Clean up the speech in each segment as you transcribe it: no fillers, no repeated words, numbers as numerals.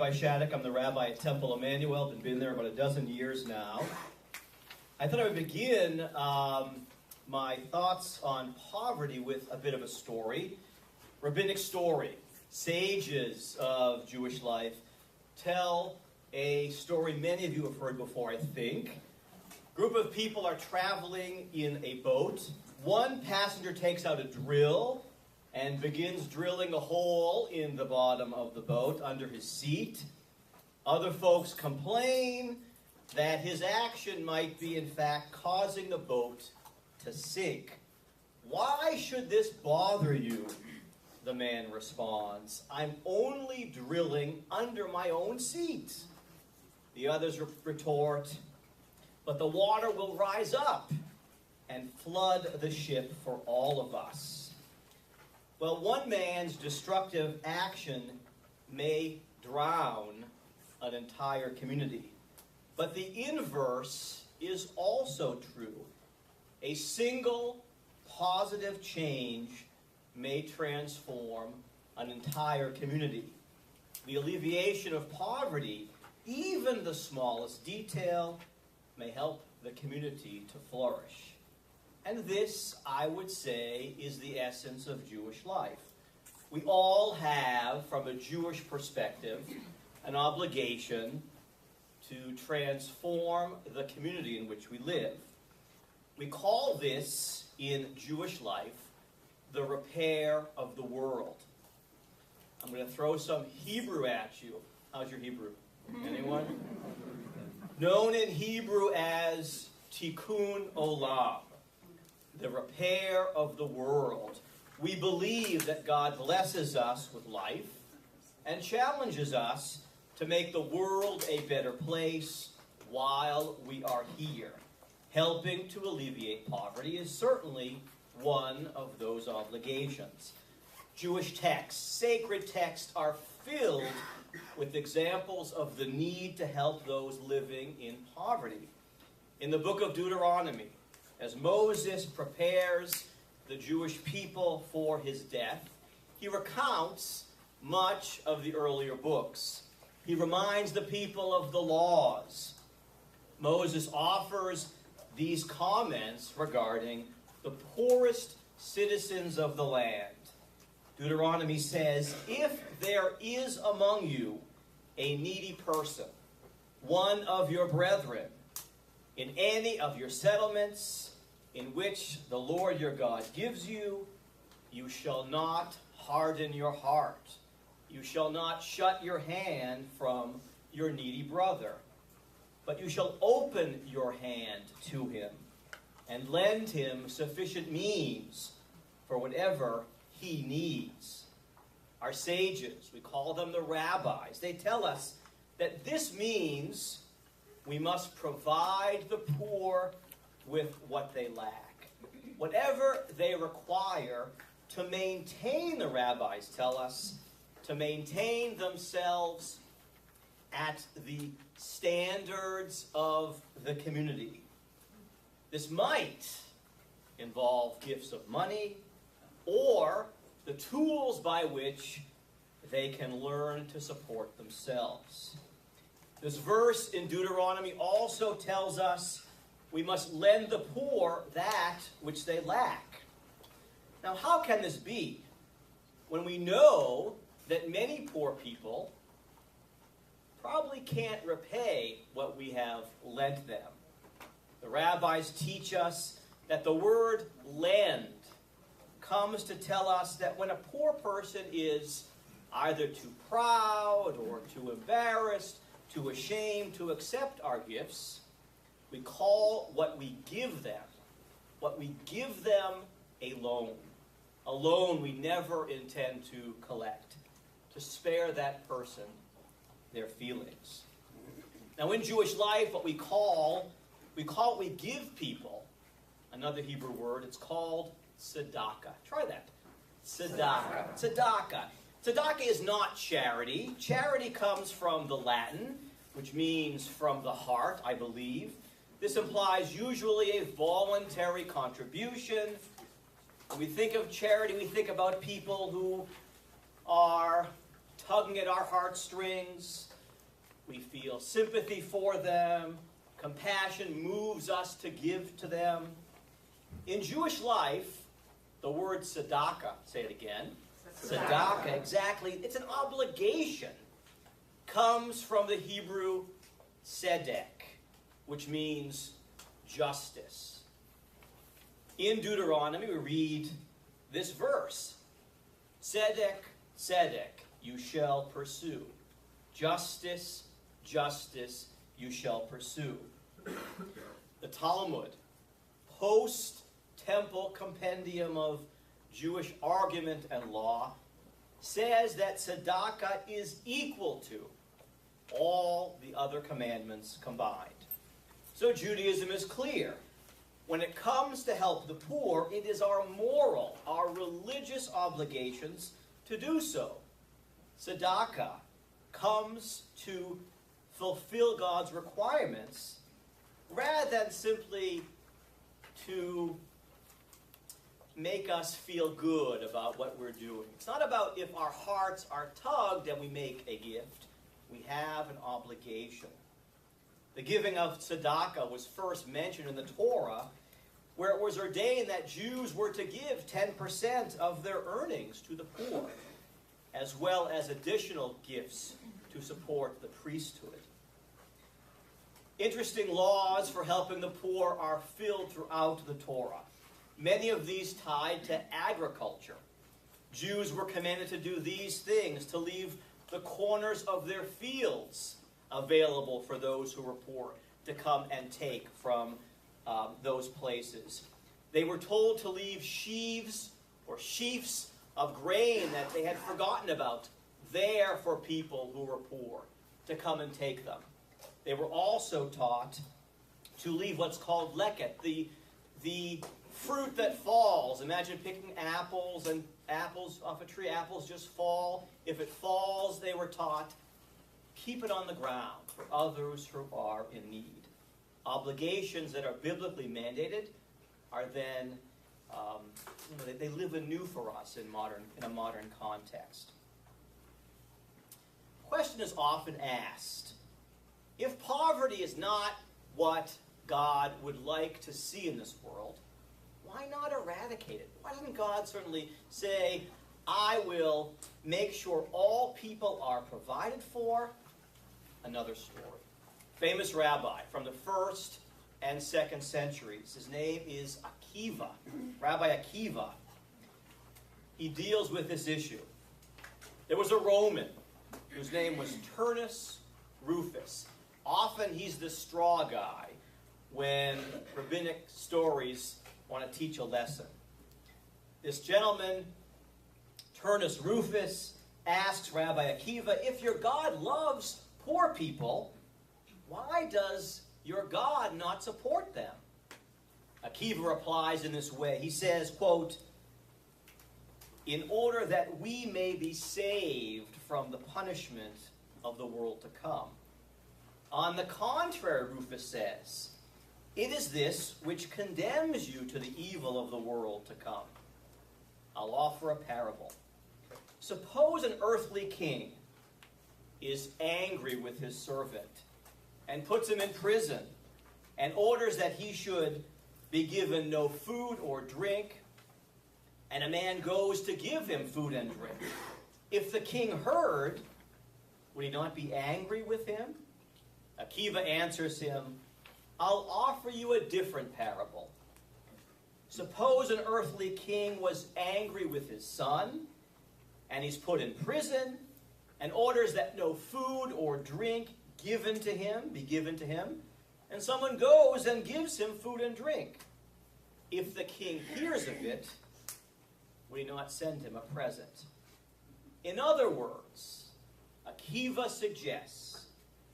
Rabbi Shaddick. I'm the rabbi at Temple Emmanuel. I've been there about a dozen years now. I thought I would begin my thoughts on poverty with a bit of a story, rabbinic story. Sages of Jewish life tell a story many of you have heard before, I think. A group of people are traveling in a boat. One passenger takes out a drill and begins drilling a hole in the bottom of the boat under his seat. Other folks complain that his action might be, in fact, causing the boat to sink. "Why should this bother you?" the man responds. "I'm only drilling under my own seat." The others retort, "But the water will rise up and flood the ship for all of us." Well, one man's destructive action may drown an entire community. But the inverse is also true. A single positive change may transform an entire community. The alleviation of poverty, even the smallest detail, may help the community to flourish. And this, I would say, is the essence of Jewish life. We all have, from a Jewish perspective, an obligation to transform the community in which we live. We call this, in Jewish life, the repair of the world. I'm going to throw some Hebrew at you. How's your Hebrew? Anyone? Known in Hebrew as Tikkun Olam, the repair of the world. We believe that God blesses us with life and challenges us to make the world a better place while we are here. Helping to alleviate poverty is certainly one of those obligations. Jewish texts, sacred texts, are filled with examples of the need to help those living in poverty. In the book of Deuteronomy, as Moses prepares the Jewish people for his death, he recounts much of the earlier books. He reminds the people of the laws. Moses offers these comments regarding the poorest citizens of the land. Deuteronomy says, "If there is among you a needy person, one of your brethren, in any of your settlements in which the Lord your God gives you, you shall not harden your heart. You shall not shut your hand from your needy brother, but you shall open your hand to him and lend him sufficient means for whatever he needs." Our sages, we call them the rabbis, they tell us that this means we must provide the poor with what they lack. Whatever they require to maintain, the rabbis tell us, to maintain themselves at the standards of the community. This might involve gifts of money or the tools by which they can learn to support themselves. This verse in Deuteronomy also tells us we must lend the poor that which they lack. Now, how can this be when we know that many poor people probably can't repay what we have lent them? The rabbis teach us that the word lend comes to tell us that when a poor person is either too proud or too embarrassed, too ashamed to accept our gifts, we call what we give them a loan. A loan we never intend to collect, to spare that person their feelings. Now, in Jewish life, what we give people, another Hebrew word, it's called Sedaka. Try that. Sedaka. Sedaka. Sedaka is not charity. Charity comes from the Latin, which means from the heart, I believe. This implies usually a voluntary contribution. When we think of charity, we think about people who are tugging at our heartstrings, We feel sympathy for them. Compassion moves us to give to them. In Jewish life, the word Sedaka, say it again. Sedaka, exactly. It's an obligation. Comes from the Hebrew Sedek, which means justice. In Deuteronomy, we read this verse. Sedek, Sedek, you shall pursue. Justice, justice, you shall pursue. The Talmud, post-temple compendium of Jewish argument and law, says that tzedakah is equal to all the other commandments combined. So Judaism is clear. When it comes to help the poor, it is our moral, our religious obligations to do so. Sedaka comes to fulfill God's requirements rather than simply to make us feel good about what we're doing. It's not about if our hearts are tugged and we make a gift. We have an obligation. The giving of tzedakah was first mentioned in the Torah, where it was ordained that Jews were to give 10% of their earnings to the poor, as well as additional gifts to support the priesthood. Interesting laws for helping the poor are filled throughout the Torah. Many of these tied to agriculture. Jews were commanded to do these things, to leave the corners of their fields available for those who were poor to come and take from those places. They were told to leave sheaves or sheafs of grain that they had forgotten about there for people who were poor to come and take them. They were also taught to leave what's called leket, the fruit that falls. Imagine picking apples, and apples off a tree, apples just fall. If it falls, they were taught, keep it on the ground for others who are in need. Obligations that are biblically mandated are then, they live anew for us in a modern context. The question is often asked, if poverty is not what God would like to see in this world, why not eradicate it? Why doesn't God certainly say, I will make sure all people are provided for? Another story. Famous rabbi from the 1st and 2nd centuries. His name is Akiva, Rabbi Akiva. He deals with this issue. There was a Roman whose name was Turnus Rufus. Often he's the straw guy when rabbinic stories want to teach a lesson. This gentleman, Turnus Rufus, asks Rabbi Akiva, if your God loves poor people, why does your God not support them? Akiva replies in this way. He says, quote, in order that we may be saved from the punishment of the world to come. On the contrary, Rufus says, it is this which condemns you to the evil of the world to come. I'll offer a parable. Suppose an earthly king is angry with his servant and puts him in prison and orders that he should be given no food or drink, and a man goes to give him food and drink. If the king heard, would he not be angry with him? Akiva answers him, I'll offer you a different parable. Suppose an earthly king was angry with his son, and he's put in prison, and orders that no food or drink be given to him, and someone goes and gives him food and drink. If the king hears of it, would he not send him a present? In other words, Akiva suggests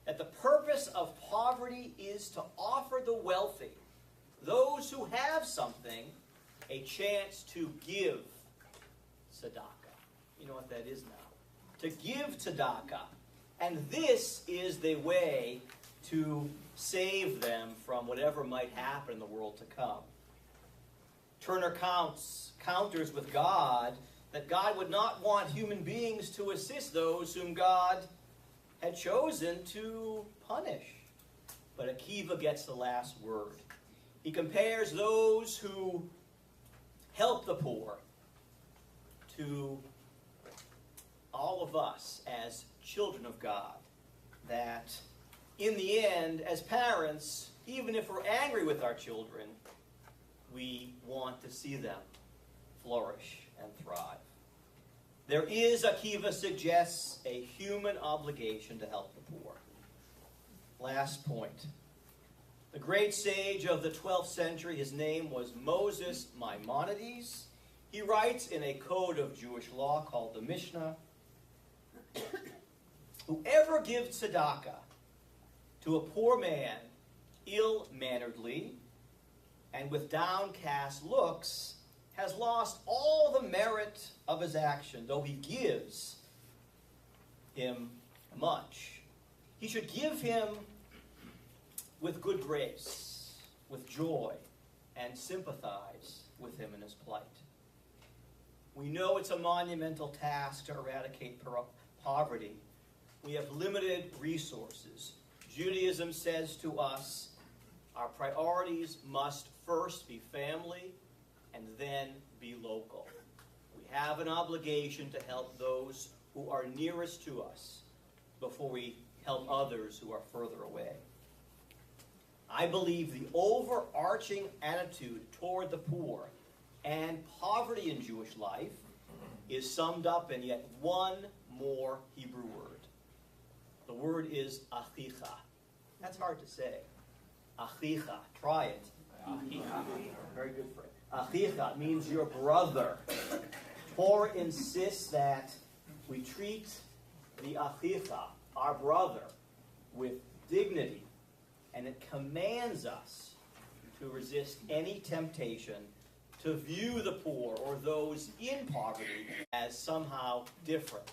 that the purpose of poverty is to offer the wealthy, those who have something, a chance to give tzedakah. You know what that is now. To give tzedakah. And this is the way to save them from whatever might happen in the world to come. Turner counters with God that God would not want human beings to assist those whom God had chosen to punish. But Akiva gets the last word. He compares those who help the poor to all of us as children of God. That in the end, as parents, even if we're angry with our children, we want to see them flourish and thrive. There is, Akiva suggests, a human obligation to help the poor. Last point. The great sage of the 12th century, his name was Moses Maimonides. He writes in a code of Jewish law called the Mishnah, whoever gives Sedaka to a poor man ill-manneredly and with downcast looks has lost all the merit of his action, though he gives him much. He should give him with good grace, with joy, and sympathize with him in his plight. We know it's a monumental task to eradicate poverty. We have limited resources. Judaism says to us, our priorities must first be family and then be local. We have an obligation to help those who are nearest to us before we help others who are further away. I believe the overarching attitude toward the poor and poverty in Jewish life is summed up in yet one more Hebrew word. The word is achicha. That's hard to say. Achicha. Try it. Achicha. Very good friend. Achicha means your brother. Torah insists that we treat the achicha, our brother, with dignity, and it commands us to resist any temptation to view the poor or those in poverty as somehow different